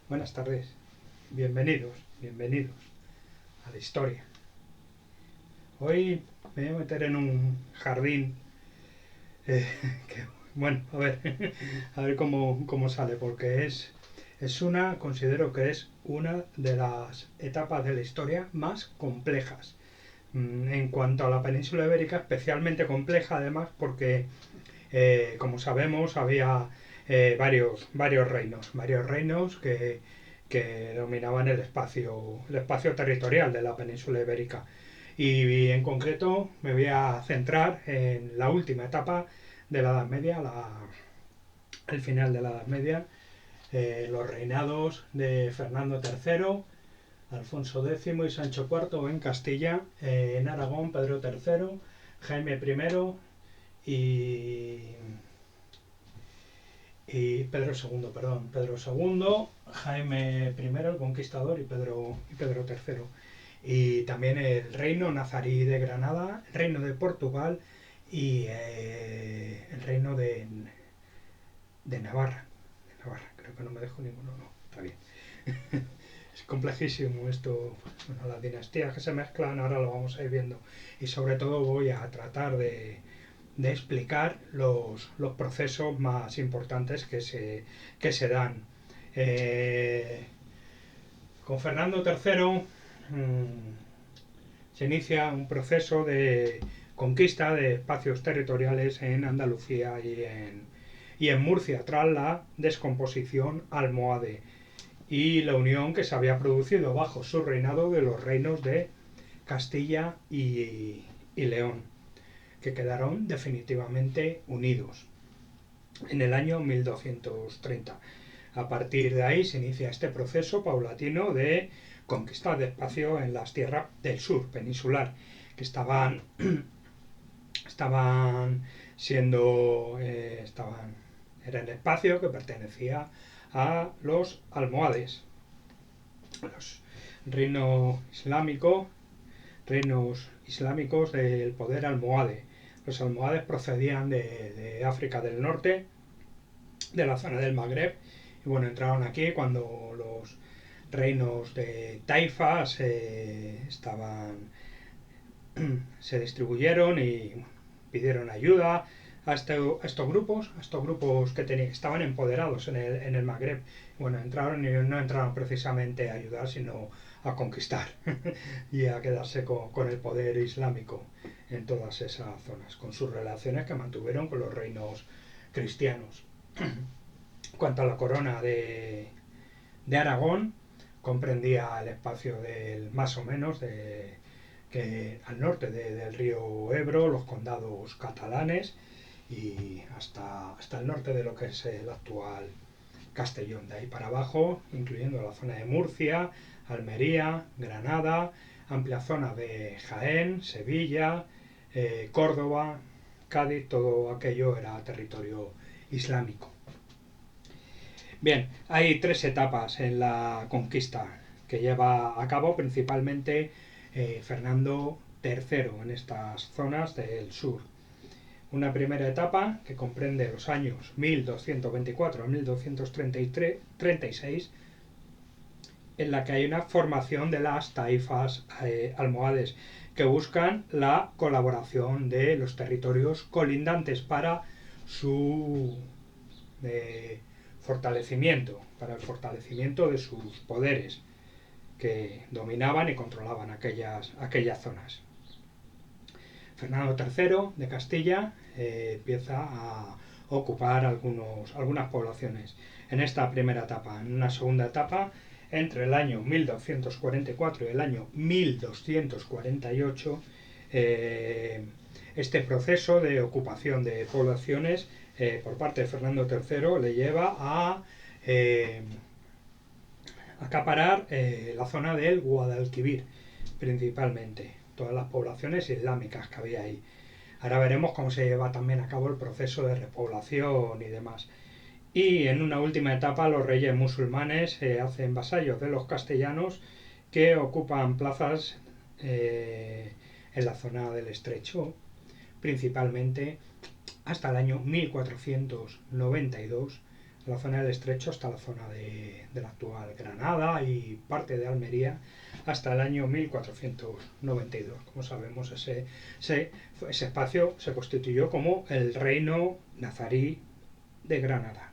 Buenas tardes, bienvenidos a la historia. Hoy me voy a meter en un jardín eh, que, bueno, a ver cómo sale, porque considero que es una de las etapas de la historia más complejas. En cuanto a la península ibérica, especialmente compleja además porque, como sabemos, había varios reinos que dominaban el espacio territorial de la península ibérica. Y en concreto me voy a centrar en la última etapa de la Edad Media, el final de la Edad Media, los reinados de Fernando III, Alfonso X y Sancho IV en Castilla, en Aragón Pedro III, Jaime I y Pedro II, perdón, Pedro II, Jaime I el Conquistador y Pedro III. Y también el reino nazarí de Granada, el reino de Portugal y el reino de Navarra. Creo que no me dejo ninguno, no, está bien. Es complejísimo esto, bueno, las dinastías que se mezclan, ahora lo vamos a ir viendo. Y sobre todo voy a tratar de explicar los procesos más importantes que se dan. Eh, con Fernando III se inicia un proceso de conquista de espacios territoriales en Andalucía y en Murcia tras la descomposición almohade y la unión que se había producido bajo su reinado de los reinos de Castilla y León, que quedaron definitivamente unidos en el año 1230. A partir de ahí se inicia este proceso paulatino de conquista de espacio en las tierras del sur peninsular, que estaban siendo era el espacio que pertenecía a los almohades, los reinos islámicos del poder almohade. Los almohades procedían de África del Norte, de la zona del Magreb, y bueno, entraron aquí cuando los reinos de taifas se distribuyeron y pidieron ayuda a estos grupos que estaban empoderados en el Magreb. Bueno, entraron y no entraron precisamente a ayudar, sino a conquistar y a quedarse con el poder islámico en todas esas zonas, con sus relaciones que mantuvieron con los reinos cristianos. En cuanto a la corona de Aragón, comprendía el espacio del más o menos que al norte del río Ebro, los condados catalanes y hasta el norte de lo que es el actual Castellón. De ahí para abajo, incluyendo la zona de Murcia, Almería, Granada, amplia zona de Jaén, Sevilla, Córdoba, Cádiz, todo aquello era territorio islámico. Bien, hay tres etapas en la conquista que lleva a cabo principalmente Fernando III en estas zonas del sur. Una primera etapa que comprende los años 1224 a 1236, en la que hay una formación de las taifas almohades que buscan la colaboración de los territorios colindantes para su para el fortalecimiento de sus poderes que dominaban y controlaban aquellas zonas. Fernando III de Castilla empieza a ocupar algunas poblaciones en esta primera etapa. En una segunda etapa, entre el año 1244 y el año 1248, este proceso de ocupación de poblaciones por parte de Fernando III le lleva a acaparar la zona del Guadalquivir, principalmente, todas las poblaciones islámicas que había ahí. Ahora veremos cómo se lleva también a cabo el proceso de repoblación y demás. Y en una última etapa los reyes musulmanes se hacen vasallos de los castellanos que ocupan plazas en la zona del estrecho, principalmente hasta el año 1492, la zona del Estrecho hasta la zona de la actual Granada y parte de Almería hasta el año 1492. Como sabemos, ese espacio se constituyó como el reino nazarí de Granada.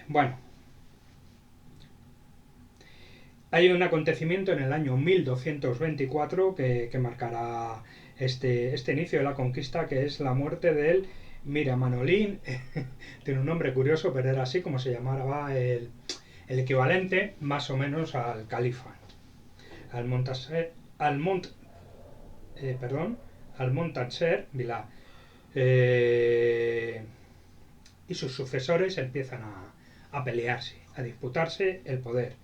Bueno, hay un acontecimiento en el año 1224 que marcará este inicio de la conquista, que es la muerte del Miramanolín. Tiene un nombre curioso, pero era así como se llamaba el equivalente más o menos al califa, al Montaser, al Montaser Billah. Y sus sucesores empiezan a pelearse, a disputarse el poder.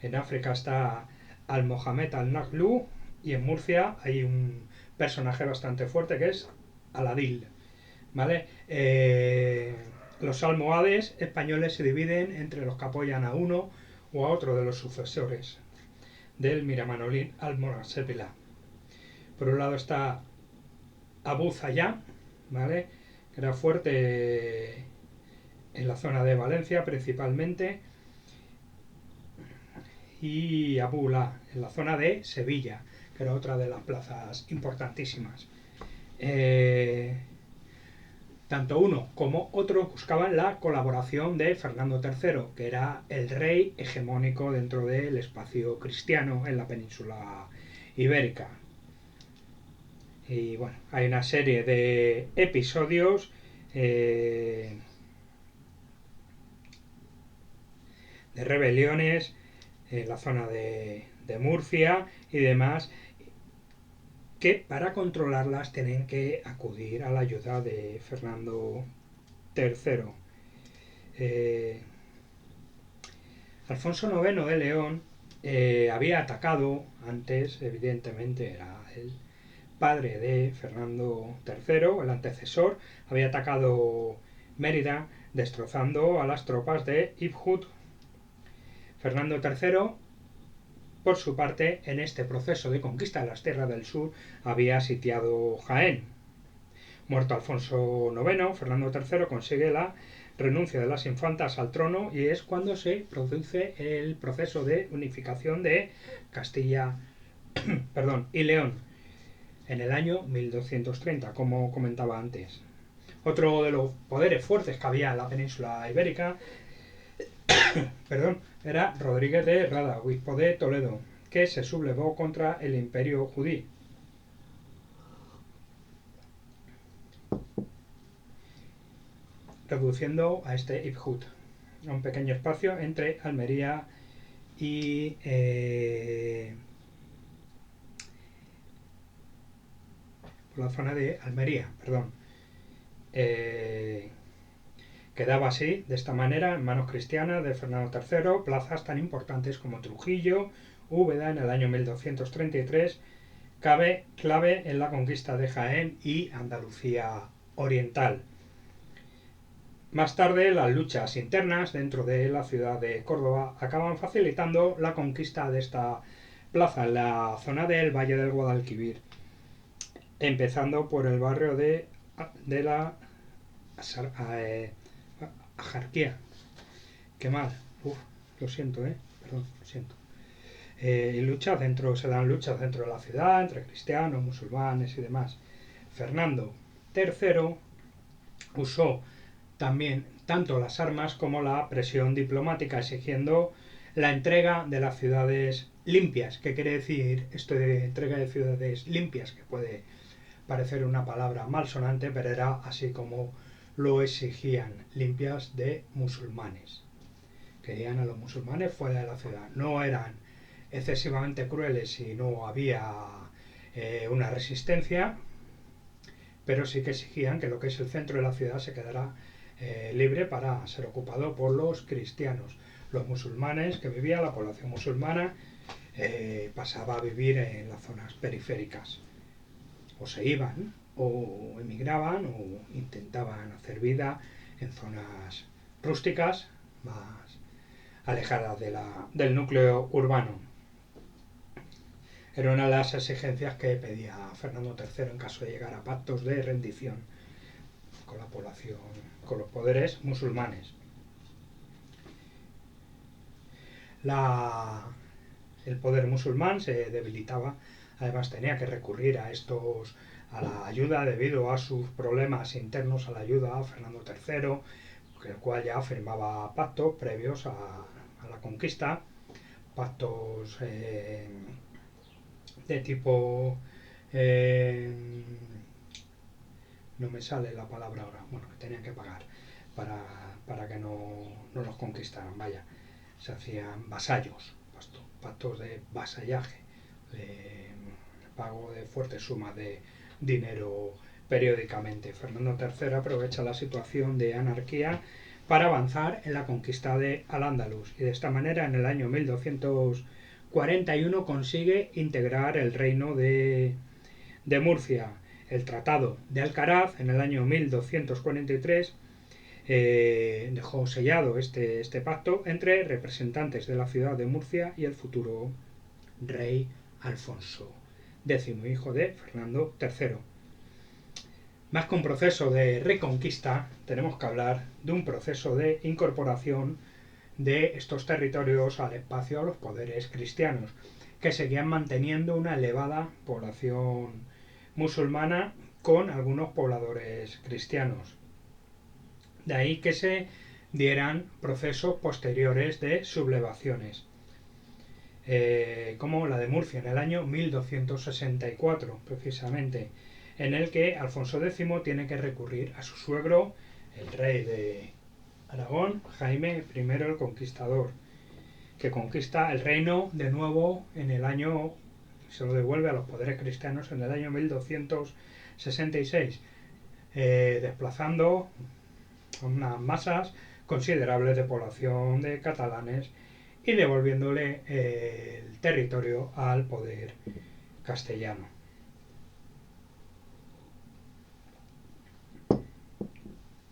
En África está al-Mohamed al-Naglu y en Murcia hay un personaje bastante fuerte que es Aladil. ¿Vale? Los almohades españoles se dividen entre los que apoyan a uno o a otro de los sucesores del Miramanolín al-Monasepila. Por un lado está Abu Zayá, ¿vale? Que era fuerte en la zona de Valencia principalmente, y Abu La en la zona de Sevilla, que era otra de las plazas importantísimas. Tanto uno como otro buscaban la colaboración de Fernando III, que era el rey hegemónico dentro del espacio cristiano en la península ibérica. Y bueno, hay una serie de episodios de rebeliones en la zona de Murcia y demás, que para controlarlas tienen que acudir a la ayuda de Fernando III. Alfonso IX de León había atacado antes, evidentemente era el padre de Fernando III, el antecesor, había atacado Mérida destrozando a las tropas de Ibn Hud. Fernando III, por su parte, en este proceso de conquista de las tierras del sur, había sitiado Jaén. Muerto Alfonso IX, Fernando III consigue la renuncia de las infantas al trono y es cuando se produce el proceso de unificación de Castilla y León en el año 1230, como comentaba antes. Otro de los poderes fuertes que había en la península ibérica era Rodríguez de Rada, obispo de Toledo, que se sublevó contra el imperio judí. Reduciendo a este Ibn Hud a un pequeño espacio entre Almería y por la zona de Almería, quedaba así, de esta manera, en manos cristianas de Fernando III, plazas tan importantes como Trujillo, Úbeda en el año 1233, clave en la conquista de Jaén y Andalucía Oriental. Más tarde, las luchas internas dentro de la ciudad de Córdoba acaban facilitando la conquista de esta plaza en la zona del Valle del Guadalquivir, empezando por el barrio de la Ajarquía. Qué mal, lo siento, perdón, lo siento. Se dan luchas dentro de la ciudad entre cristianos, musulmanes y demás. Fernando III usó también tanto las armas como la presión diplomática, exigiendo la entrega de las ciudades limpias. ¿Qué quiere decir esto de entrega de ciudades limpias? Que puede parecer una palabra malsonante, pero era así como lo exigían, limpias de musulmanes. Querían a los musulmanes fuera de la ciudad. No eran excesivamente crueles y no había una resistencia, pero sí que exigían que lo que es el centro de la ciudad se quedara libre para ser ocupado por los cristianos. Los musulmanes que vivían, la población musulmana, pasaba a vivir en las zonas periféricas. O se iban, o emigraban, o intentaban hacer vida en zonas rústicas, más alejadas del núcleo urbano. Era una de las exigencias que pedía Fernando III en caso de llegar a pactos de rendición con la población, con los poderes musulmanes. El poder musulmán se debilitaba, además tenía que recurrir a la ayuda debido a sus problemas internos, a la ayuda a Fernando III, el cual ya firmaba pactos previos a la conquista, pactos de tipo... no me sale la palabra ahora, bueno, que tenían que pagar para que no los conquistaran, vaya. Se hacían vasallos, pactos de vasallaje, de pago de fuertes sumas de dinero periódicamente. Fernando III aprovecha la situación de anarquía para avanzar en la conquista de Al-Ándalus y de esta manera en el año 1241 consigue integrar el reino de Murcia. El Tratado de Alcaraz en el año 1243 dejó sellado este pacto entre representantes de la ciudad de Murcia y el futuro rey Alfonso X, hijo de Fernando III. Más que un proceso de reconquista, tenemos que hablar de un proceso de incorporación de estos territorios al espacio a los poderes cristianos, que seguían manteniendo una elevada población musulmana con algunos pobladores cristianos. De ahí que se dieran procesos posteriores de sublevaciones, como la de Murcia en el año 1264, precisamente, en el que Alfonso X tiene que recurrir a su suegro, el rey de Aragón, Jaime I el Conquistador, que conquista el reino de nuevo en el año, se lo devuelve a los poderes cristianos en el año 1266, desplazando unas masas considerables de población de catalanes y devolviéndole el territorio al poder castellano.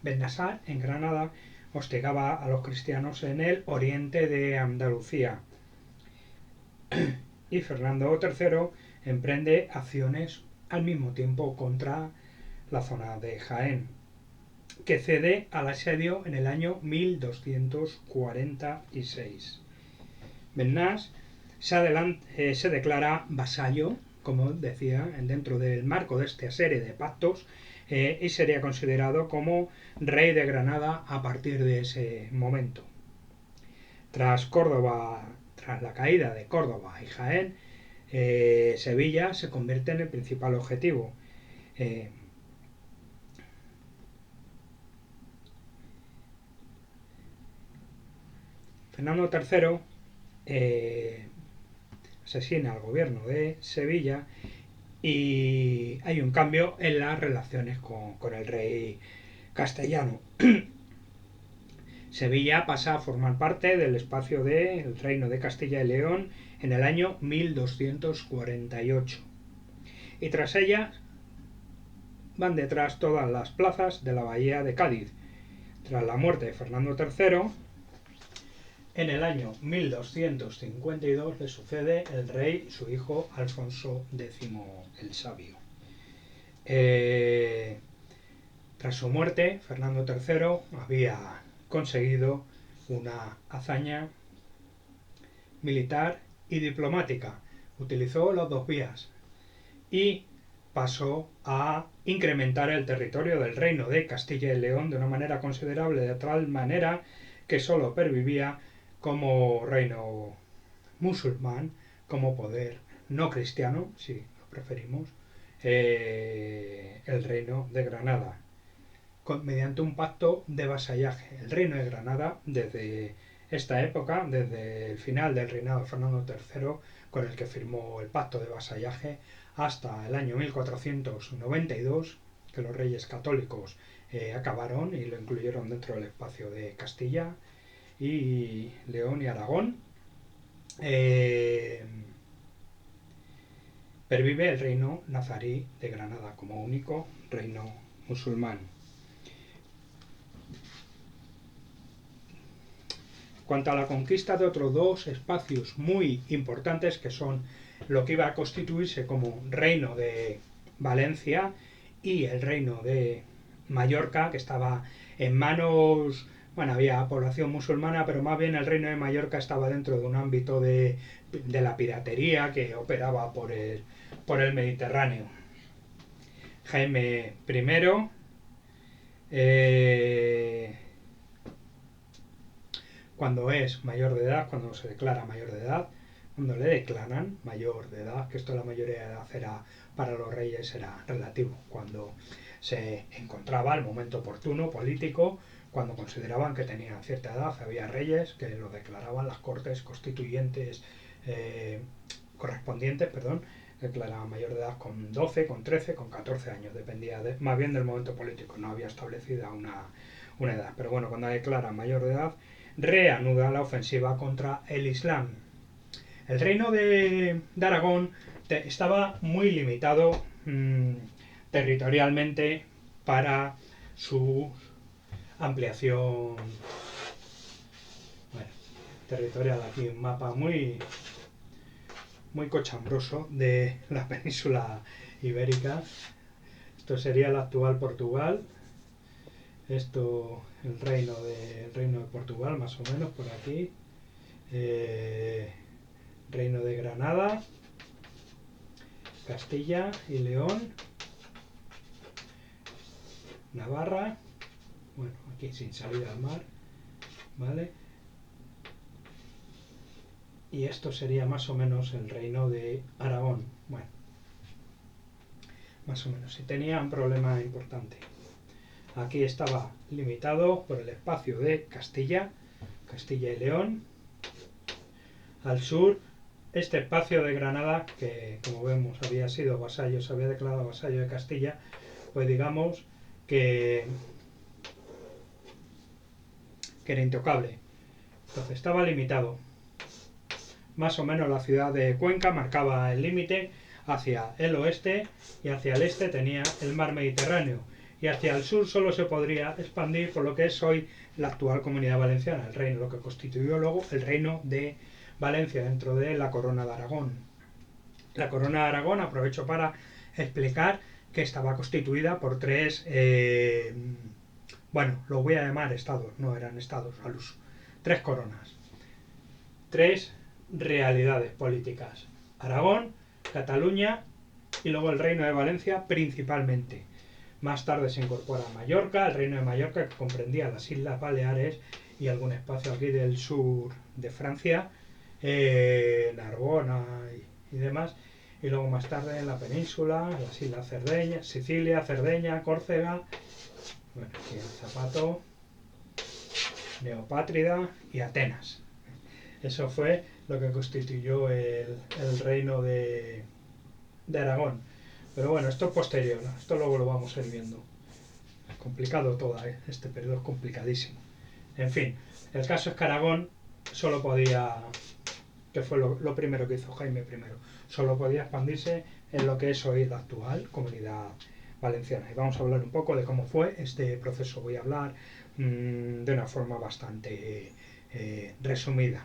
Bennassar, en Granada, hostigaba a los cristianos en el oriente de Andalucía y Fernando III emprende acciones al mismo tiempo contra la zona de Jaén, que cede al asedio en el año 1246. Bennass se declara vasallo, como decía, dentro del marco de esta serie de pactos, y sería considerado como rey de Granada a partir de ese momento. Tras la caída de Córdoba y Jaén, Sevilla se convierte en el principal objetivo. Fernando III asesina al gobierno de Sevilla y hay un cambio en las relaciones con el rey castellano. Sevilla pasa a formar parte del espacio del reino de Castilla y León en el año 1248 y tras ella van detrás todas las plazas de la bahía de Cádiz. Tras la muerte de Fernando III, en el año 1252 le sucede el rey, su hijo Alfonso X el Sabio. Tras su muerte, Fernando III había conseguido una hazaña militar y diplomática. Utilizó las dos vías y pasó a incrementar el territorio del reino de Castilla y León de una manera considerable, de tal manera que solo pervivía como reino musulmán, como poder no cristiano, si lo preferimos, el reino de Granada, mediante un pacto de vasallaje. El reino de Granada, desde esta época, desde el final del reinado de Fernando III, con el que firmó el pacto de vasallaje, hasta el año 1492, que los reyes católicos acabaron y lo incluyeron dentro del espacio de Castilla y León y Aragón, pervive el reino nazarí de Granada como único reino musulmán. Cuanto a la conquista de otros dos espacios muy importantes, que son lo que iba a constituirse como reino de Valencia y el reino de Mallorca, que estaba en manos, bueno, había población musulmana, pero más bien el reino de Mallorca estaba dentro de un ámbito de la piratería que operaba por el Mediterráneo. Jaime I, cuando es mayor de edad, cuando se declara mayor de edad, cuando le declaran mayor de edad, que esto la mayoría de edad era para los reyes era relativo, cuando se encontraba el momento oportuno político, cuando consideraban que tenían cierta edad, había reyes que lo declaraban las cortes constituyentes correspondientes, perdón, declaraban mayor de edad con 12, con 13, con 14 años, dependía más bien del momento político, no había establecida una edad. Pero bueno, cuando declara mayor de edad, reanuda la ofensiva contra el Islam. El reino de Aragón estaba muy limitado territorialmente para su ampliación, bueno, territorial. Aquí un mapa muy cochambroso de la península ibérica. Esto sería el actual Portugal. Esto el reino de Portugal, más o menos por aquí. Reino de Granada, Castilla y León, Navarra, bueno, aquí sin salida al mar, ¿vale? Y esto sería más o menos el reino de Aragón, bueno, más o menos. Y tenía un problema importante. Aquí estaba limitado por el espacio de Castilla y León. Al sur, este espacio de Granada, que como vemos había sido vasallo, se había declarado vasallo de Castilla, pues digamos que era intocable. Entonces estaba limitado. Más o menos la ciudad de Cuenca marcaba el límite hacia el oeste, y hacia el este tenía el mar Mediterráneo, y hacia el sur solo se podría expandir por lo que es hoy la actual Comunidad Valenciana, el reino, lo que constituyó luego el reino de Valencia dentro de la Corona de Aragón. La Corona de Aragón, aprovecho para explicar que estaba constituida por tres, bueno, lo voy a llamar estados, no eran estados al uso, tres coronas, tres realidades políticas: Aragón, Cataluña y luego el reino de Valencia principalmente. Más tarde se incorpora Mallorca, el reino de Mallorca, que comprendía las Islas Baleares y algún espacio aquí del sur de Francia, Narbona y demás. Y luego más tarde en la península, las Islas Cerdeña, Sicilia, Cerdeña, Córcega, bueno, aquí el Zapato, Neopátrida y Atenas. Eso fue lo que constituyó el reino de Aragón. Pero bueno, esto es posterior, ¿no? Esto luego lo vamos a ir viendo. Es complicado todo, este periodo es complicadísimo. En fin, el caso es que Aragón solo podía, que fue lo primero que hizo Jaime I, solo podía expandirse en lo que es hoy la actual Comunidad Valenciana. Y vamos a hablar un poco de cómo fue este proceso. Voy a hablar de una forma bastante resumida.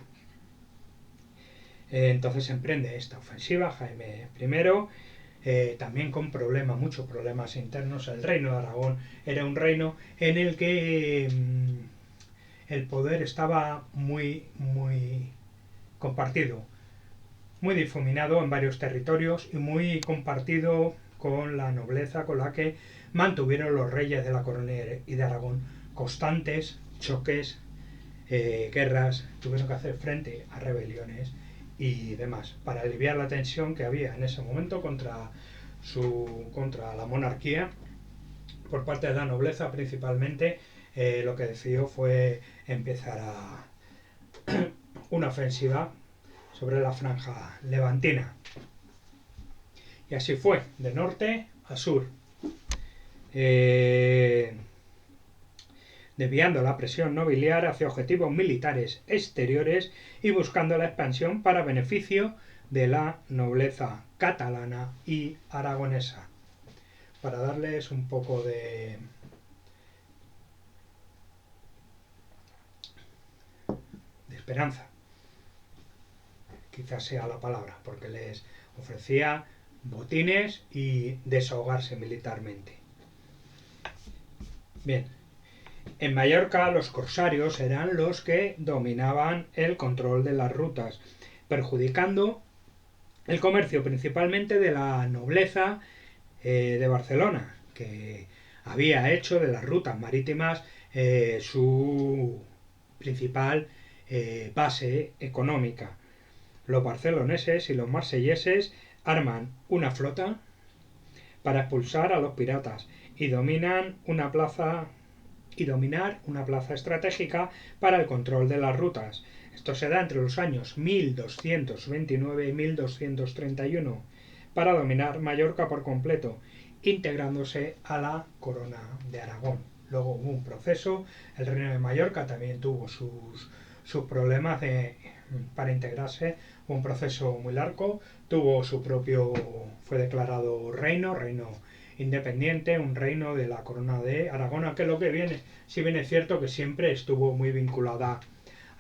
Entonces emprende esta ofensiva Jaime I, también con muchos problemas internos. El reino de Aragón era un reino en el que el poder estaba muy compartido, muy difuminado en varios territorios y muy compartido con la nobleza, con la que mantuvieron los reyes de la corona y de Aragón constantes choques, guerras, tuvieron que hacer frente a rebeliones y demás, para aliviar la tensión que había en ese momento contra la monarquía por parte de la nobleza principalmente. Lo que decidió fue empezar una ofensiva sobre la franja levantina, y así fue, de norte a sur, desviando la presión nobiliar hacia objetivos militares exteriores y buscando la expansión para beneficio de la nobleza catalana y aragonesa. Para darles un poco de esperanza, quizás sea la palabra, porque les ofrecía botines y desahogarse militarmente. Bien, en Mallorca los corsarios eran los que dominaban el control de las rutas, perjudicando el comercio principalmente de la nobleza de Barcelona, que había hecho de las rutas marítimas su principal base económica. Los barceloneses y los marselleses arman una flota para expulsar a los piratas y dominar una plaza estratégica para el control de las rutas. Esto se da entre los años 1229 y 1231 para dominar Mallorca por completo, integrándose a la corona de Aragón. Luego hubo un proceso, el reino de Mallorca también tuvo sus problemas para integrarse, un proceso muy largo, fue declarado reino independiente, un reino de la corona de Aragón, aunque lo que viene, si bien es cierto que siempre estuvo muy vinculada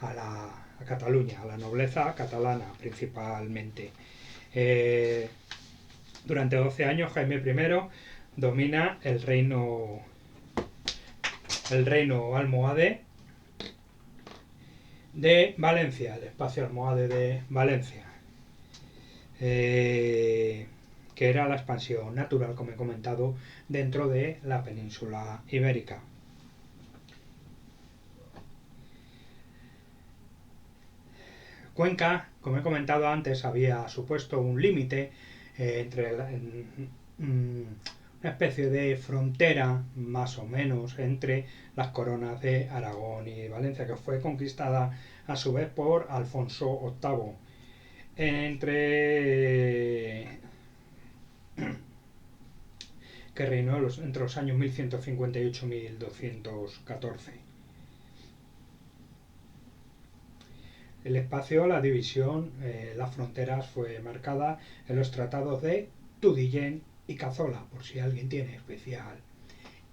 a Cataluña, a la nobleza catalana principalmente. Durante 12 años Jaime I domina el reino almohade de Valencia, el espacio almohade de Valencia, que era la expansión natural, como he comentado, dentro de la península ibérica. Cuenca, como he comentado antes, había supuesto un límite entre una especie de frontera, más o menos, entre las coronas de Aragón y Valencia, que fue conquistada a su vez por Alfonso VIII. Que reinó entre los años 1158 y 1214. El espacio, la división, las fronteras fue marcada en los tratados de Tudillén y Cazzola. Por si alguien tiene especial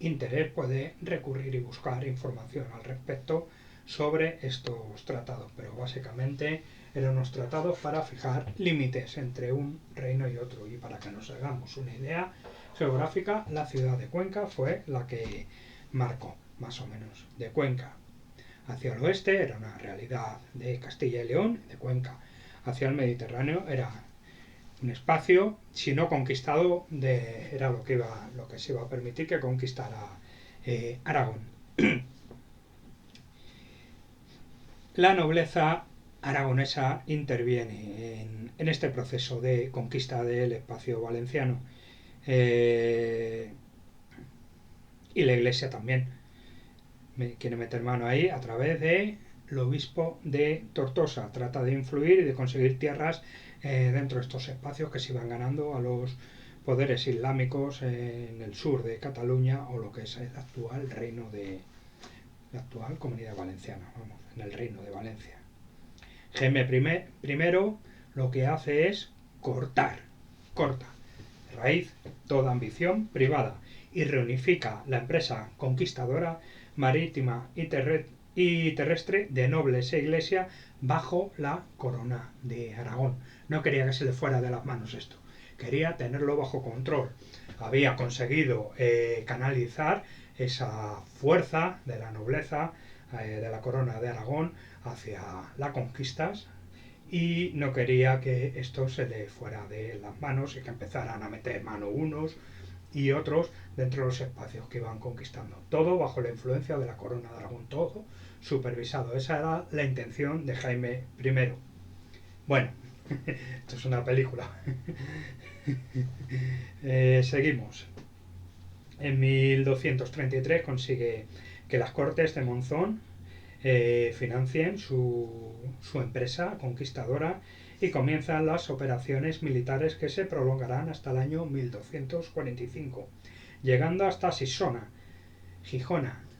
interés, puede recurrir y buscar información al respecto sobre estos tratados, pero básicamente eran unos tratados para fijar límites entre un reino y otro. Y para que nos hagamos una idea geográfica, la ciudad de Cuenca fue la que marcó, más o menos, de Cuenca hacia el oeste era una realidad de Castilla y León, de Cuenca hacia el Mediterráneo era un espacio, si no conquistado, era lo que se iba a permitir que conquistara Aragón. La nobleza aragonesa interviene en este proceso de conquista del espacio valenciano, y la Iglesia también quiere meter mano ahí a través del obispo de Tortosa. Trata de influir y de conseguir tierras dentro de estos espacios que se iban ganando a los poderes islámicos en el sur de Cataluña, o lo que es el actual la actual Comunidad Valenciana, en el Reino de Valencia. Jaime I lo que hace es corta de raíz toda ambición privada y reunifica la empresa conquistadora marítima y terrestre de nobles e iglesia bajo la corona de Aragón. No quería que se le fuera de las manos esto, quería tenerlo bajo control. Había conseguido canalizar esa fuerza de la nobleza de la corona de Aragón hacia las conquistas, y no quería que esto se le fuera de las manos y que empezaran a meter mano unos y otros dentro de los espacios que iban conquistando. Todo bajo la influencia de la corona de Aragón, todo supervisado. Esa era la intención de Jaime I. Bueno, esto es una película. Seguimos. En 1233 consigue que las Cortes de Monzón financien su empresa conquistadora y comienzan las operaciones militares que se prolongarán hasta el año 1245, llegando hasta Gijona,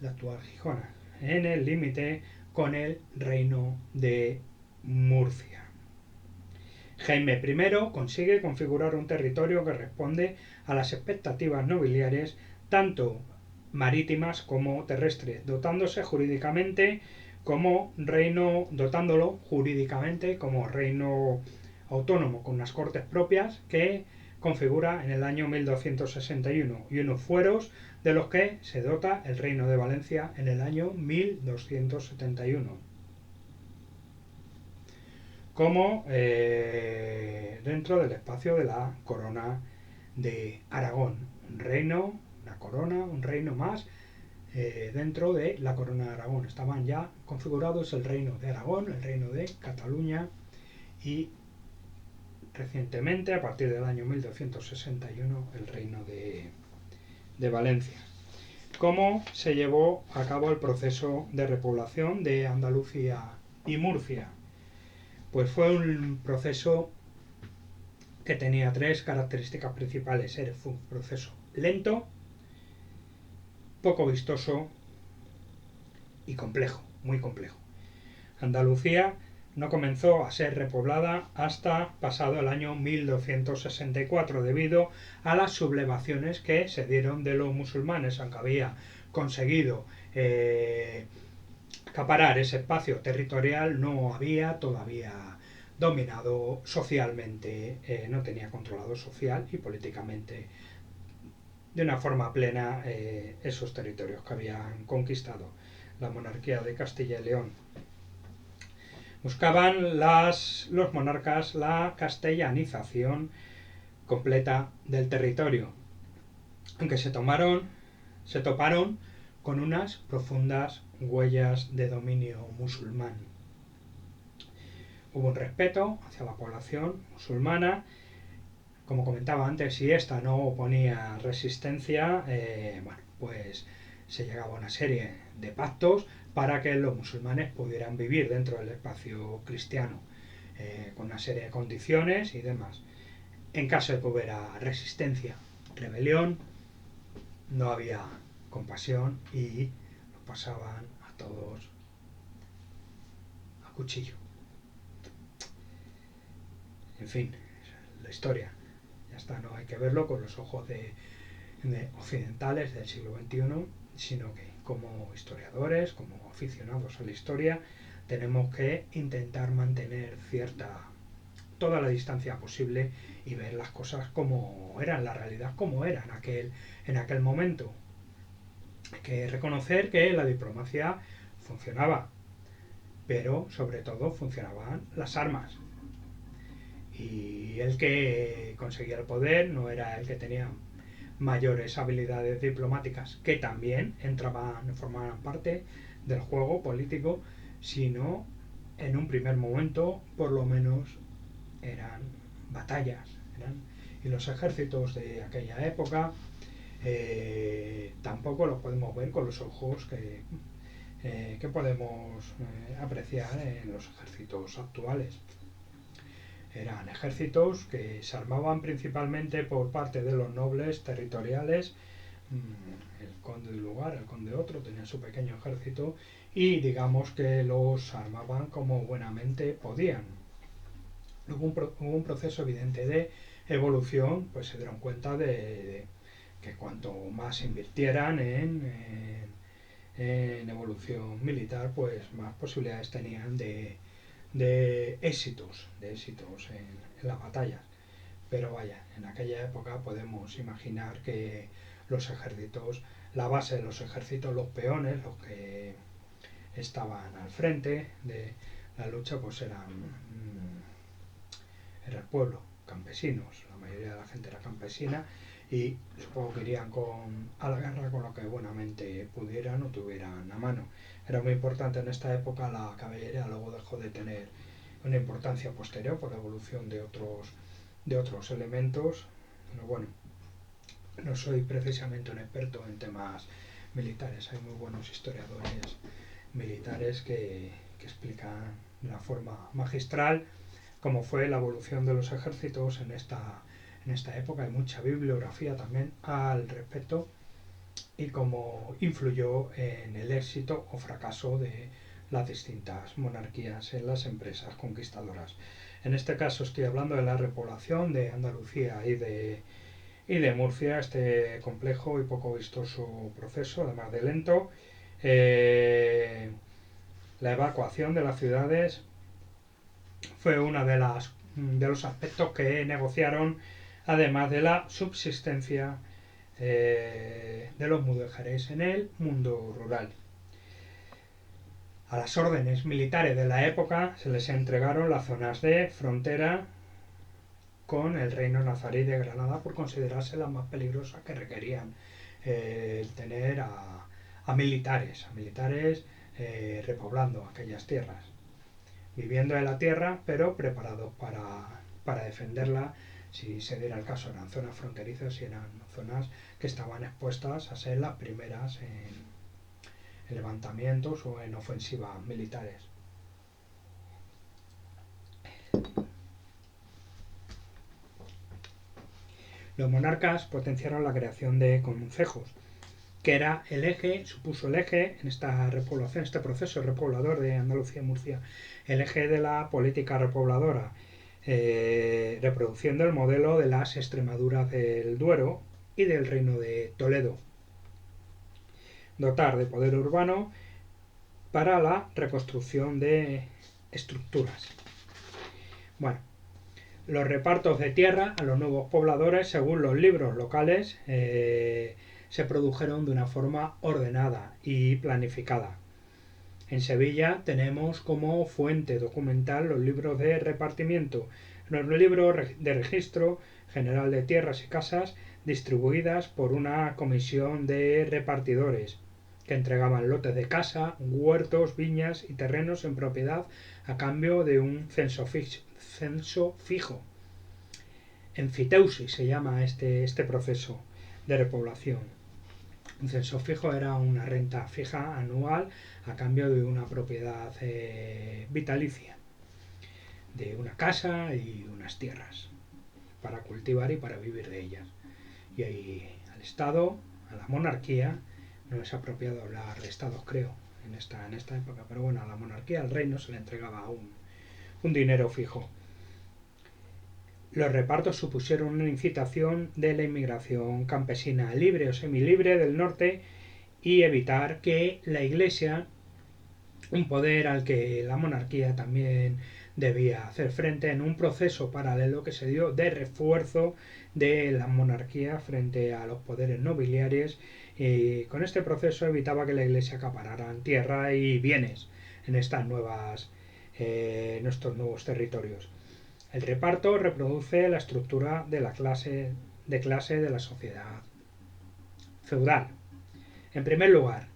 la actual Gijona, en el límite con el reino de Murcia. Jaime I consigue configurar un territorio que responde a las expectativas nobiliarias tanto marítimas como terrestres, dotándolo jurídicamente como reino autónomo, con unas cortes propias que configura en el año 1261 y unos fueros de los que se dota el Reino de Valencia en el año 1271. Como dentro del espacio de la corona de Aragón. Un reino, una corona, un reino más dentro de la corona de Aragón. Estaban ya configurados el reino de Aragón, el reino de Cataluña y recientemente, a partir del año 1261, el reino de Valencia. ¿Cómo se llevó a cabo el proceso de repoblación de Andalucía y Murcia? Pues fue un proceso que tenía tres características principales. Fue un proceso lento, poco vistoso y complejo, muy complejo. Andalucía no comenzó a ser repoblada hasta pasado el año 1264 debido a las sublevaciones que se dieron de los musulmanes, aunque había conseguido acaparar ese espacio territorial, no había todavía dominado socialmente, no tenía controlado social y políticamente de una forma plena esos territorios que habían conquistado la monarquía de Castilla y León. Buscaban los monarcas la castellanización completa del territorio, aunque se toparon con unas profundas huellas de dominio musulmán. Hubo un respeto hacia la población musulmana. Como comentaba antes, si esta no oponía resistencia, pues se llegaba a una serie de pactos para que los musulmanes pudieran vivir dentro del espacio cristiano, con una serie de condiciones y demás. En caso de que hubiera resistencia, rebelión, no había compasión y los pasaban a todos a cuchillo. En fin, la historia. Ya está, no hay que verlo con los ojos de occidentales del siglo XXI, sino que como historiadores, como aficionados a la historia, tenemos que intentar mantener toda la distancia posible y ver las cosas como eran, la realidad como era en aquel momento. Hay que reconocer que la diplomacia funcionaba, pero sobre todo funcionaban las armas. Y el que conseguía el poder no era el que tenía mayores habilidades diplomáticas, que también formaban parte del juego político, sino en un primer momento, por lo menos, eran batallas. Y los ejércitos de aquella época tampoco los podemos ver con los ojos que podemos apreciar en los ejércitos actuales. Eran ejércitos que se armaban principalmente por parte de los nobles territoriales. El conde de un lugar, el conde de otro, tenía su pequeño ejército y digamos que los armaban como buenamente podían. Hubo un proceso evidente de evolución, pues se dieron cuenta de que cuanto más invirtieran en evolución militar, pues más posibilidades tenían de éxitos en las batallas. Pero vaya, en aquella época podemos imaginar que los ejércitos, la base de los ejércitos, los peones, los que estaban al frente de la lucha, pues era el pueblo, campesinos. La mayoría de la gente era campesina y supongo que irían a la guerra con lo que buenamente pudieran o tuvieran a mano. Era muy importante en esta época la caballería, luego dejó de tener una importancia posterior por la evolución de otros elementos. Pero bueno, no soy precisamente un experto en temas militares. Hay muy buenos historiadores militares que explican de una forma magistral cómo fue la evolución de los ejércitos en esta época. Hay mucha bibliografía también al respecto y cómo influyó en el éxito o fracaso de las distintas monarquías en las empresas conquistadoras. En este caso estoy hablando de la repoblación de Andalucía y de Murcia, este complejo y poco vistoso proceso, además de lento. La evacuación de las ciudades fue uno de los aspectos que negociaron además de la subsistencia de los mudéjares en el mundo rural. A las órdenes militares de la época se les entregaron las zonas de frontera con el reino nazarí de Granada por considerarse las más peligrosas, que requerían tener a militares repoblando aquellas tierras, viviendo en la tierra pero preparados para defenderla si se diera el caso. Eran zonas fronterizas y eran zonas que estaban expuestas a ser las primeras en levantamientos o en ofensivas militares. Los monarcas potenciaron la creación de concejos, que era supuso el eje en esta repoblación, este proceso repoblador de Andalucía y Murcia, el eje de la política repobladora, reproduciendo el modelo de las Extremaduras del Duero y del Reino de Toledo. Dotar de poder urbano para la reconstrucción de estructuras. Bueno, los repartos de tierra a los nuevos pobladores, según los libros locales, se produjeron de una forma ordenada y planificada. En Sevilla tenemos como fuente documental los libros de repartimiento, los libros de registro general de tierras y casas distribuidas por una comisión de repartidores que entregaban lotes de casa, huertos, viñas y terrenos en propiedad a cambio de un censo fijo. Enfiteusis se llama este proceso de repoblación. Un censo fijo era una renta fija anual a cambio de una propiedad vitalicia, de una casa y unas tierras para cultivar y para vivir de ellas. Y ahí al Estado, a la monarquía, no es apropiado hablar de estados, creo, en esta época, pero bueno, a la monarquía, al reino, se le entregaba un dinero fijo. Los repartos supusieron una incitación de la inmigración campesina libre o semilibre del norte y evitar que la Iglesia, un poder al que la monarquía también debía hacer frente, en un proceso paralelo que se dio de refuerzo de la monarquía frente a los poderes nobiliarios, y con este proceso evitaba que la Iglesia acaparara tierra y bienes en estos nuevos territorios. El reparto reproduce la estructura de la clase de la sociedad feudal. En primer lugar,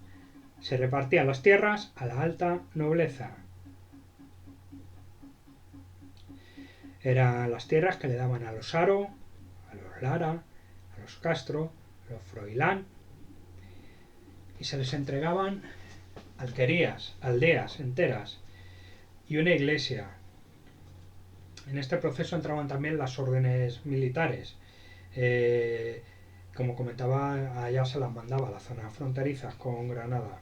se repartían las tierras a la alta nobleza. Eran las tierras que le daban a los Haro, a los Lara, a los Castro, a los Froilán, y se les entregaban alquerías, aldeas enteras y una iglesia. En este proceso entraban también las órdenes militares. Como comentaba, allá se las mandaba a las zonas fronterizas con Granada.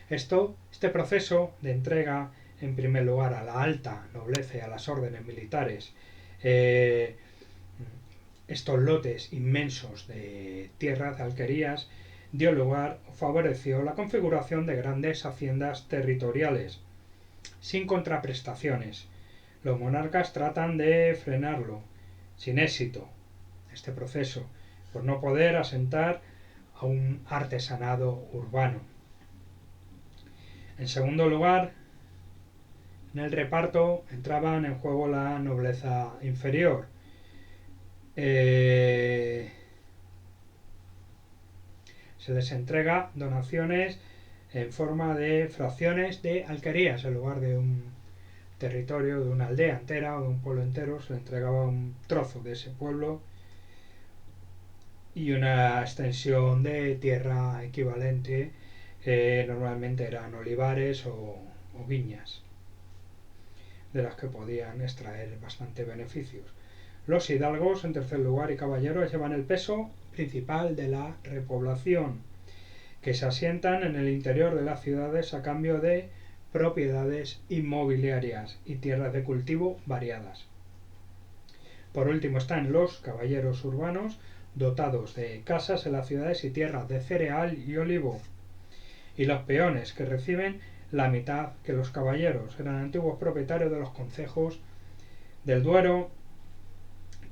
Este proceso de entrega, en primer lugar, a la alta nobleza y a las órdenes militares, estos lotes inmensos de tierras, de alquerías, dio lugar o favoreció la configuración de grandes haciendas territoriales, sin contraprestaciones. Los monarcas tratan de frenarlo, sin éxito, este proceso, por no poder asentar a un artesanado urbano. En segundo lugar, en el reparto entraban en juego la nobleza inferior. Se les entrega donaciones en forma de fracciones de alquerías. En lugar de un territorio, de una aldea entera o de un pueblo entero, se le entregaba un trozo de ese pueblo y una extensión de tierra equivalente. Normalmente eran olivares o viñas, de las que podían extraer bastante beneficios. Los hidalgos, en tercer lugar, y caballeros, llevan el peso principal de la repoblación, que se asientan en el interior de las ciudades a cambio de propiedades inmobiliarias y tierras de cultivo variadas. Por último están los caballeros urbanos, dotados de casas en las ciudades y tierras de cereal y olivo, y los peones, que reciben la mitad que los caballeros. Eran antiguos propietarios de los concejos del Duero,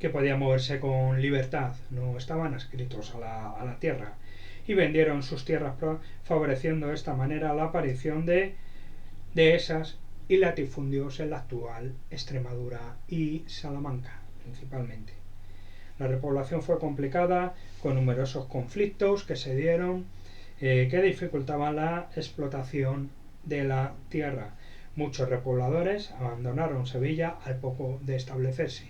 que podían moverse con libertad, no estaban adscritos a la tierra, y vendieron sus tierras favoreciendo de esta manera la aparición de esas y latifundios en la actual Extremadura y Salamanca principalmente. La repoblación fue complicada con numerosos conflictos que se dieron que dificultaban la explotación de la tierra. Muchos repobladores abandonaron Sevilla al poco de establecerse.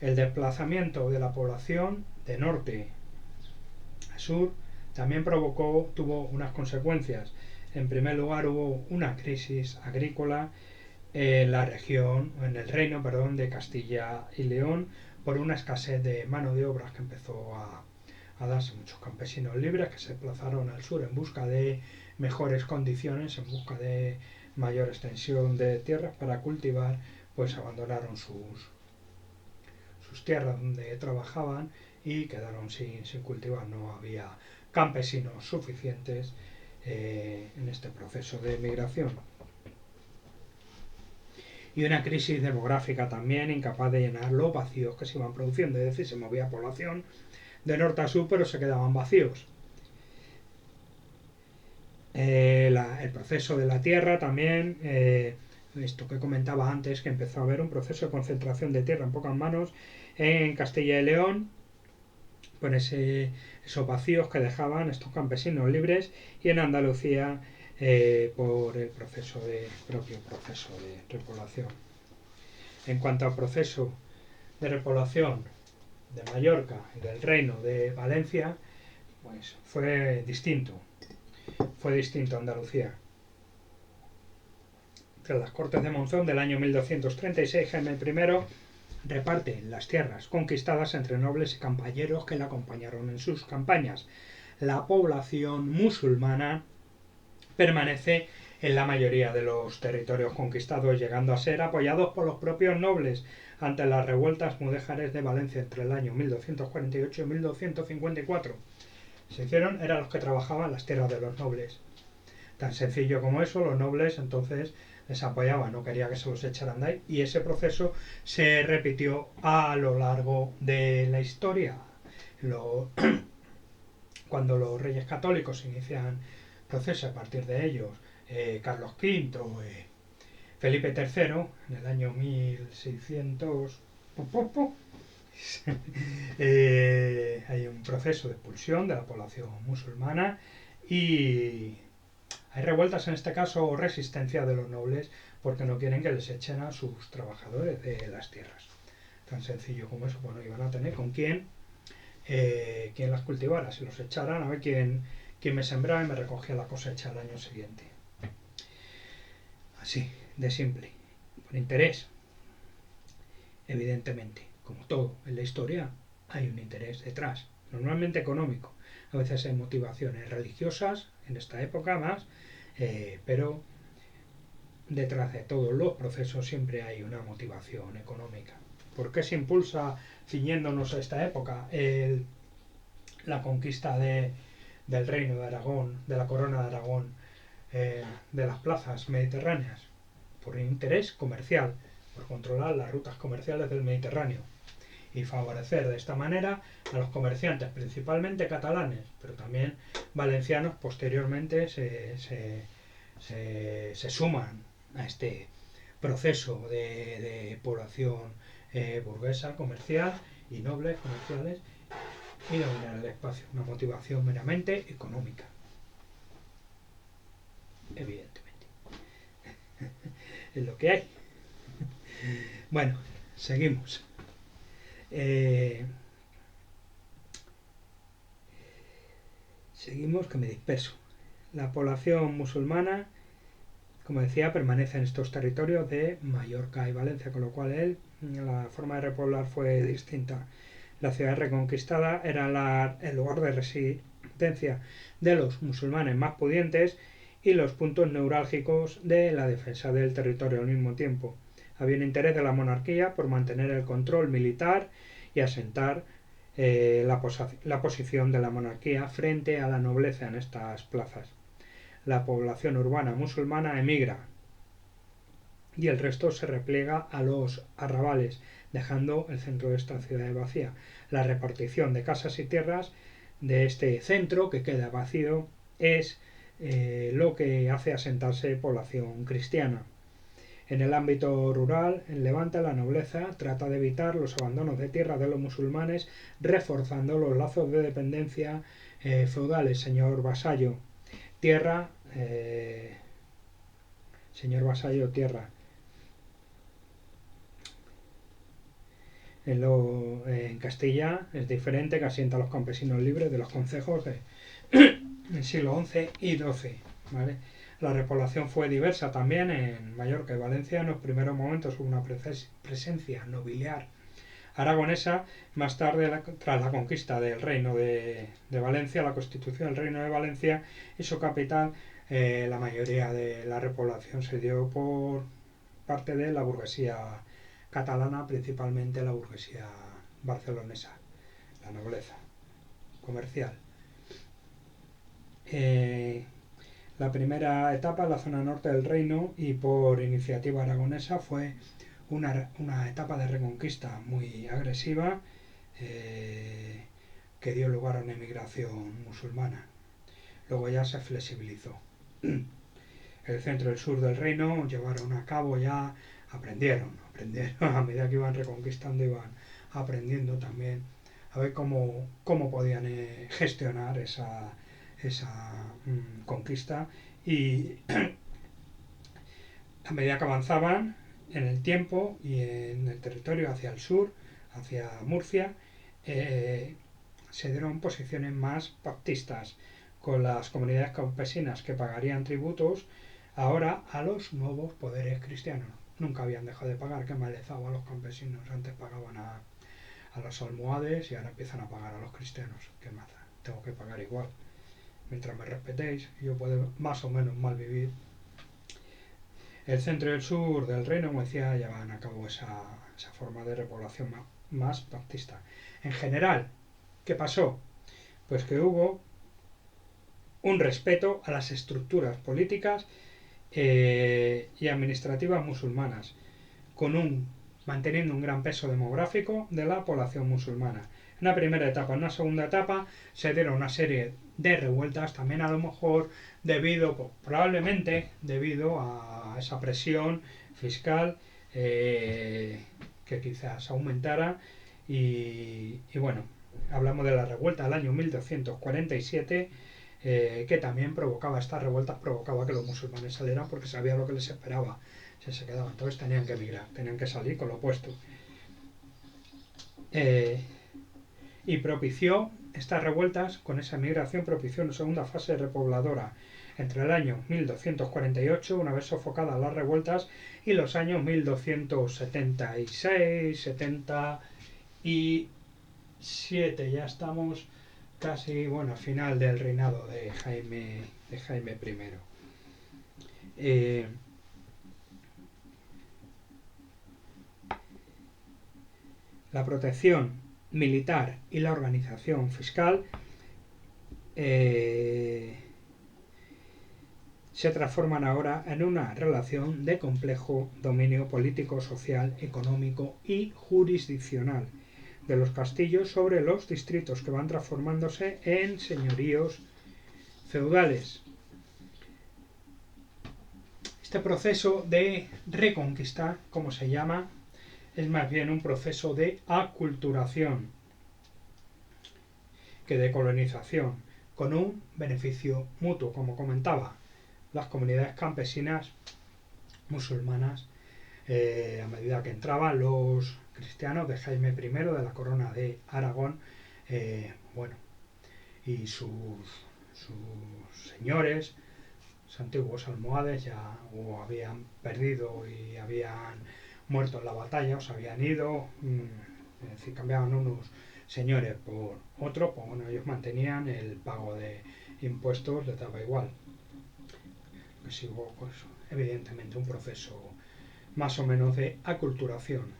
El desplazamiento de la población de norte a sur también tuvo unas consecuencias. En primer lugar, hubo una crisis agrícola en la región, en el reino, de Castilla y León, por una escasez de mano de obra que empezó a darse. Muchos campesinos libres que se desplazaron al sur en busca de mejores condiciones, en busca de mayor extensión de tierras para cultivar, pues abandonaron sus tierras donde trabajaban y quedaron sin cultivar. No había campesinos suficientes en este proceso de migración. Y una crisis demográfica también, incapaz de llenar los vacíos que se iban produciendo, es decir, se movía población de norte a sur, pero se quedaban vacíos. El proceso de la tierra también, esto que comentaba antes, que empezó a haber un proceso de concentración de tierra en pocas manos en Castilla y León, con esos vacíos que dejaban estos campesinos libres, y en Andalucía por el propio proceso de repoblación. En cuanto al proceso de repoblación de Mallorca y del Reino de Valencia, pues fue distinto a Andalucía. Tras las Cortes de Monzón del año 1236, Jaime I reparte las tierras conquistadas entre nobles y caballeros que le acompañaron en sus campañas. La población musulmana permanece en la mayoría de los territorios conquistados, llegando a ser apoyados por los propios nobles ante las revueltas mudéjares de Valencia entre el año 1248 y 1254. Eran los que trabajaban las tierras de los nobles. Tan sencillo como eso, los nobles entonces les apoyaban, no quería que se los echaran de ahí, y ese proceso se repitió a lo largo de la historia. Cuando los reyes católicos inician proceso, a partir de ellos Carlos V, Felipe III, en el año 1600, hay un proceso de expulsión de la población musulmana y hay revueltas, en este caso, o resistencia de los nobles, porque no quieren que les echen a sus trabajadores de las tierras. Tan sencillo como eso. Bueno, iban a tener con quién las cultivara. Si los echaran, a ver quién me sembraba y me recogía la cosecha el año siguiente. Así, de simple. Por interés. Evidentemente, como todo en la historia, hay un interés detrás. Normalmente económico. A veces hay motivaciones religiosas, en esta época más, pero detrás de todos los procesos siempre hay una motivación económica. ¿Por qué se impulsa, ciñéndonos a esta época, la conquista del reino de Aragón, de la corona de Aragón, de las plazas mediterráneas? Por interés comercial, por controlar las rutas comerciales del Mediterráneo y favorecer de esta manera a los comerciantes, principalmente catalanes, pero también valencianos posteriormente se suman a este proceso de población burguesa, comercial y nobles comerciales, y dominar el espacio. Una motivación meramente económica, evidentemente. Es lo que hay. Bueno, seguimos. Seguimos, que me disperso. La población musulmana, como decía, permanece en estos territorios de Mallorca y Valencia, con lo cual la forma de repoblar fue distinta. La ciudad reconquistada era el lugar de residencia de los musulmanes más pudientes y los puntos neurálgicos de la defensa del territorio al mismo tiempo. Había un interés de la monarquía por mantener el control militar y asentar la posición de la monarquía frente a la nobleza en estas plazas. La población urbana musulmana emigra y el resto se repliega a los arrabales, dejando el centro de esta ciudad vacía. La repartición de casas y tierras de este centro que queda vacío es lo que hace asentarse población cristiana. En el ámbito rural, en Levante, la nobleza trata de evitar los abandonos de tierra de los musulmanes, reforzando los lazos de dependencia feudales. Señor vasallo, tierra, señor vasallo, tierra. En Castilla es diferente, que asienta a los campesinos libres de los concejos del siglo XI y XII. ¿Vale? La repoblación fue diversa también en Mallorca y Valencia. En los primeros momentos hubo una presencia nobiliar aragonesa. Más tarde, tras la conquista del reino de Valencia, la constitución del reino de Valencia y su capital, la mayoría de la repoblación se dio por parte de la burguesía catalana, principalmente la burguesía barcelonesa, la nobleza comercial. La primera etapa en la zona norte del reino y por iniciativa aragonesa fue una etapa de reconquista muy agresiva que dio lugar a una emigración musulmana. Luego ya se flexibilizó. El centro y el sur del reino llevaron a cabo ya, aprendieron a medida que iban reconquistando, iban aprendiendo también a ver cómo podían gestionar esa conquista, y a medida que avanzaban en el tiempo y en el territorio hacia el sur, hacia Murcia, se dieron posiciones más pactistas con las comunidades campesinas que pagarían tributos ahora a los nuevos poderes cristianos. Nunca habían dejado de pagar, que malezaba a los campesinos. Antes pagaban a los almohades y ahora empiezan a pagar a los cristianos. ¿Qué más? Tengo que pagar igual. Mientras me respetéis, yo puedo más o menos mal vivir. El centro y el sur del reino, como decía, llevan a cabo esa forma de repoblación más pactista. En general, ¿qué pasó? Pues que hubo un respeto a las estructuras políticas y administrativas musulmanas, manteniendo un gran peso demográfico de la población musulmana. En una primera etapa. En una segunda etapa se dieron una serie de revueltas, también a lo mejor probablemente debido a esa presión fiscal que quizás aumentara, y bueno, hablamos de la revuelta del año 1247, que también estas revueltas provocaba que los musulmanes salieran porque sabían lo que les esperaba si se quedaban. Entonces tenían que emigrar, tenían que salir con lo opuesto. Y propició estas revueltas, con esa migración propició una segunda fase repobladora entre el año 1248, una vez sofocadas las revueltas, y los años 1276, 77. Ya estamos casi, al final del reinado de Jaime I. La protección militar y la organización fiscal se transforman ahora en una relación de complejo dominio político, social, económico y jurisdiccional de los castillos sobre los distritos, que van transformándose en señoríos feudales. Este proceso de reconquista, como se llama, es más bien un proceso de aculturación que de colonización, con un beneficio mutuo. Como comentaba, las comunidades campesinas musulmanas, a medida que entraban los cristianos de Jaime I, de la corona de Aragón, y sus señores, los antiguos almohades, ya o habían perdido y habían muerto en la batalla, o se habían ido, es decir, cambiaban unos señores por otros, ellos mantenían el pago de impuestos, les daba igual. Pues hubo, evidentemente, un proceso más o menos de aculturación.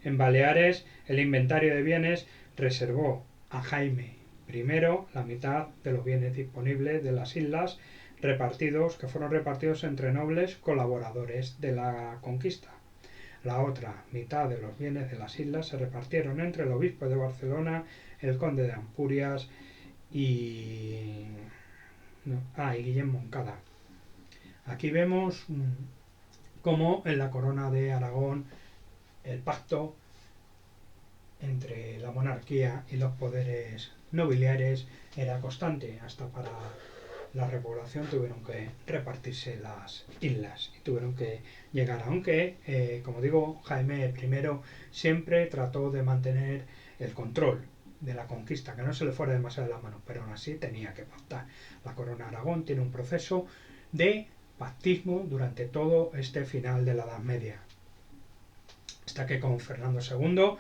En Baleares, el inventario de bienes reservó a Jaime I la mitad de los bienes disponibles de las islas que fueron repartidos entre nobles colaboradores de la conquista. La otra mitad de los bienes de las islas se repartieron entre el obispo de Barcelona, el conde de Ampurias y Guillem Moncada. Aquí vemos cómo en la corona de Aragón el pacto entre la monarquía y los poderes nobiliares era constante. Hasta para la repoblación tuvieron que repartirse las islas y tuvieron que llegar, aunque como digo, Jaime I siempre trató de mantener el control de la conquista, que no se le fuera demasiado de la mano, pero aún así tenía que pactar. La corona de Aragón tiene un proceso de pactismo durante todo este final de la Edad Media, hasta que con Fernando II,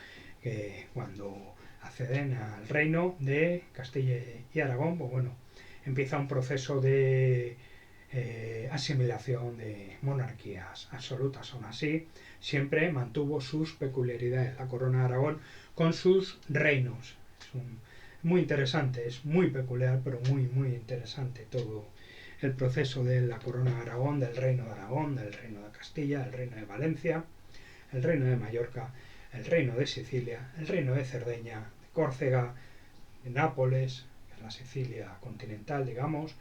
cuando acceden al reino de Castilla y Aragón, pues bueno, empieza un proceso de asimilación de monarquías absolutas. Aún así, siempre mantuvo sus peculiaridades la corona de Aragón con sus reinos. Es muy interesante, es muy peculiar, pero muy interesante todo el proceso de la corona de Aragón, del reino de Aragón, del reino de Castilla, el reino de Valencia, el reino de Mallorca, el reino de Sicilia, el reino de Cerdeña, de Córcega, de Nápoles, la Sicilia continental, digamos,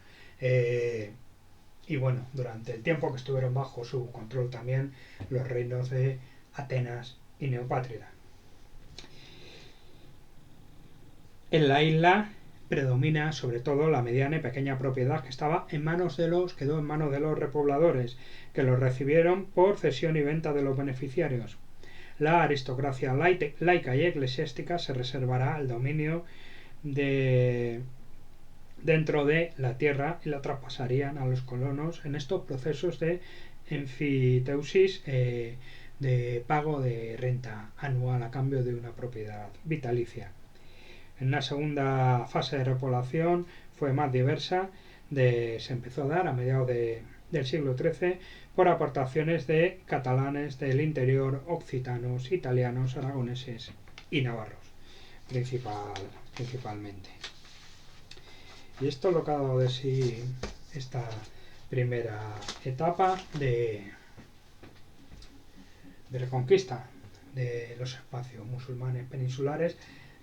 y bueno, durante el tiempo que estuvieron bajo su control también los reinos de Atenas y Neopátrida. En la isla predomina sobre todo la mediana y pequeña propiedad que quedó en manos de los repobladores, que los recibieron por cesión y venta de los beneficiarios. La aristocracia laica y eclesiástica se reservará el dominio dentro de la tierra y la traspasarían a los colonos en estos procesos de enfiteusis, de pago de renta anual a cambio de una propiedad vitalicia. En una segunda fase de repoblación fue más diversa, se empezó a dar a mediados del siglo XIII por aportaciones de catalanes del interior, occitanos, italianos, aragoneses y navarros principalmente. Y esto es lo que ha dado de sí esta primera etapa de reconquista de los espacios musulmanes peninsulares,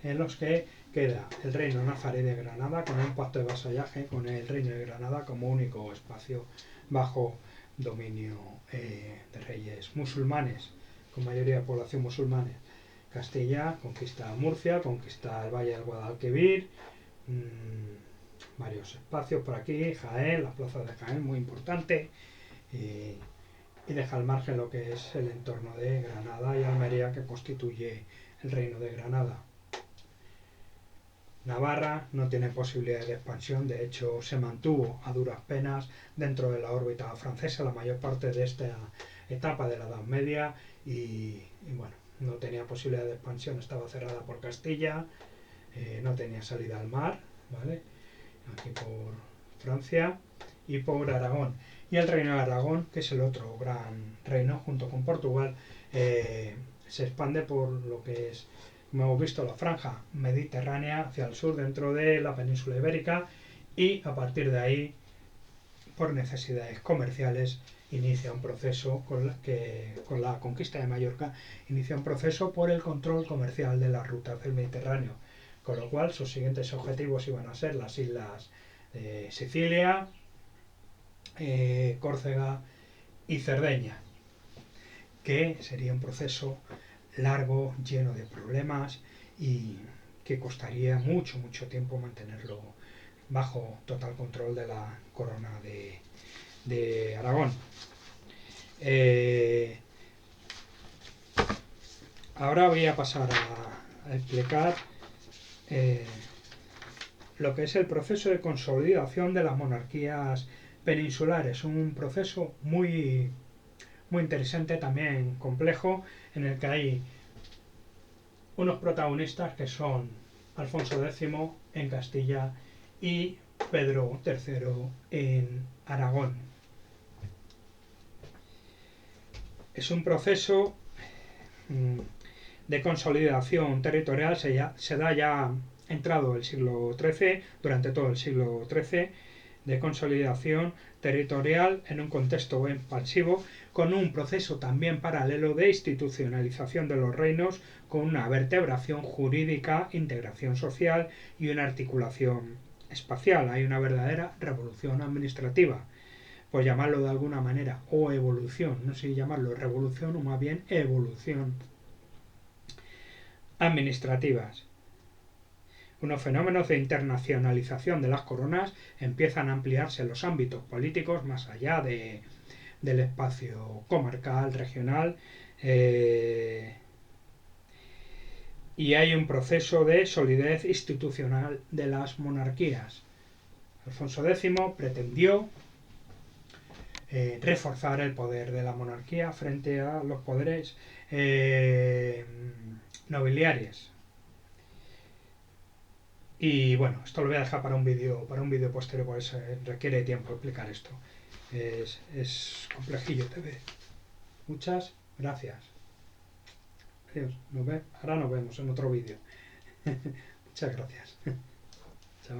en los que queda el reino nazarí de Granada con un pacto de vasallaje con el reino de Granada como único espacio bajo dominio de reyes musulmanes, con mayoría de población musulmana. Castilla conquista Murcia, conquista el Valle del Guadalquivir, varios espacios por aquí, Jaén, las plazas de Jaén, muy importante, y deja al margen lo que es el entorno de Granada y Almería, que constituye el reino de Granada. Navarra no tiene posibilidades de expansión, de hecho se mantuvo a duras penas dentro de la órbita francesa la mayor parte de esta etapa de la Edad Media y bueno, no tenía posibilidad de expansión, estaba cerrada por Castilla, no tenía salida al mar, ¿vale? Aquí por Francia y por Aragón. Y el reino de Aragón, que es el otro gran reino junto con Portugal, se expande por lo que es, como hemos visto, la franja mediterránea hacia el sur dentro de la península ibérica, y a partir de ahí, por necesidades comerciales, inicia un proceso con la conquista de Mallorca, inicia un proceso por el control comercial de las rutas del Mediterráneo, con lo cual sus siguientes objetivos iban a ser las islas de Sicilia, Córcega y Cerdeña, que sería un proceso largo, lleno de problemas y que costaría mucho tiempo mantenerlo bajo total control de la corona de Aragón. Ahora voy a pasar a explicar lo que es el proceso de consolidación de las monarquías peninsulares, un proceso muy interesante, también complejo, en el que hay unos protagonistas que son Alfonso X en Castilla y Pedro III en Aragón. Es un proceso de consolidación territorial, se da ya entrado el siglo XIII, durante todo el siglo XIII, de consolidación territorial en un contexto expansivo, con un proceso también paralelo de institucionalización de los reinos, con una vertebración jurídica, integración social y una articulación espacial. Hay una verdadera revolución administrativa, por llamarlo de alguna manera, o evolución, no sé si llamarlo revolución o más bien evolución administrativas. Unos fenómenos de internacionalización de las coronas empiezan a ampliarse en los ámbitos políticos más allá del espacio comarcal, regional, y hay un proceso de solidez institucional de las monarquías. Alfonso X pretendió reforzar el poder de la monarquía frente a los poderes nobiliarios. Y bueno, esto lo voy a dejar para un vídeo posterior, porque requiere tiempo explicar esto. Es complejillo, te ve. Muchas gracias. Adiós. Ahora nos vemos en otro vídeo. Muchas gracias. Chao.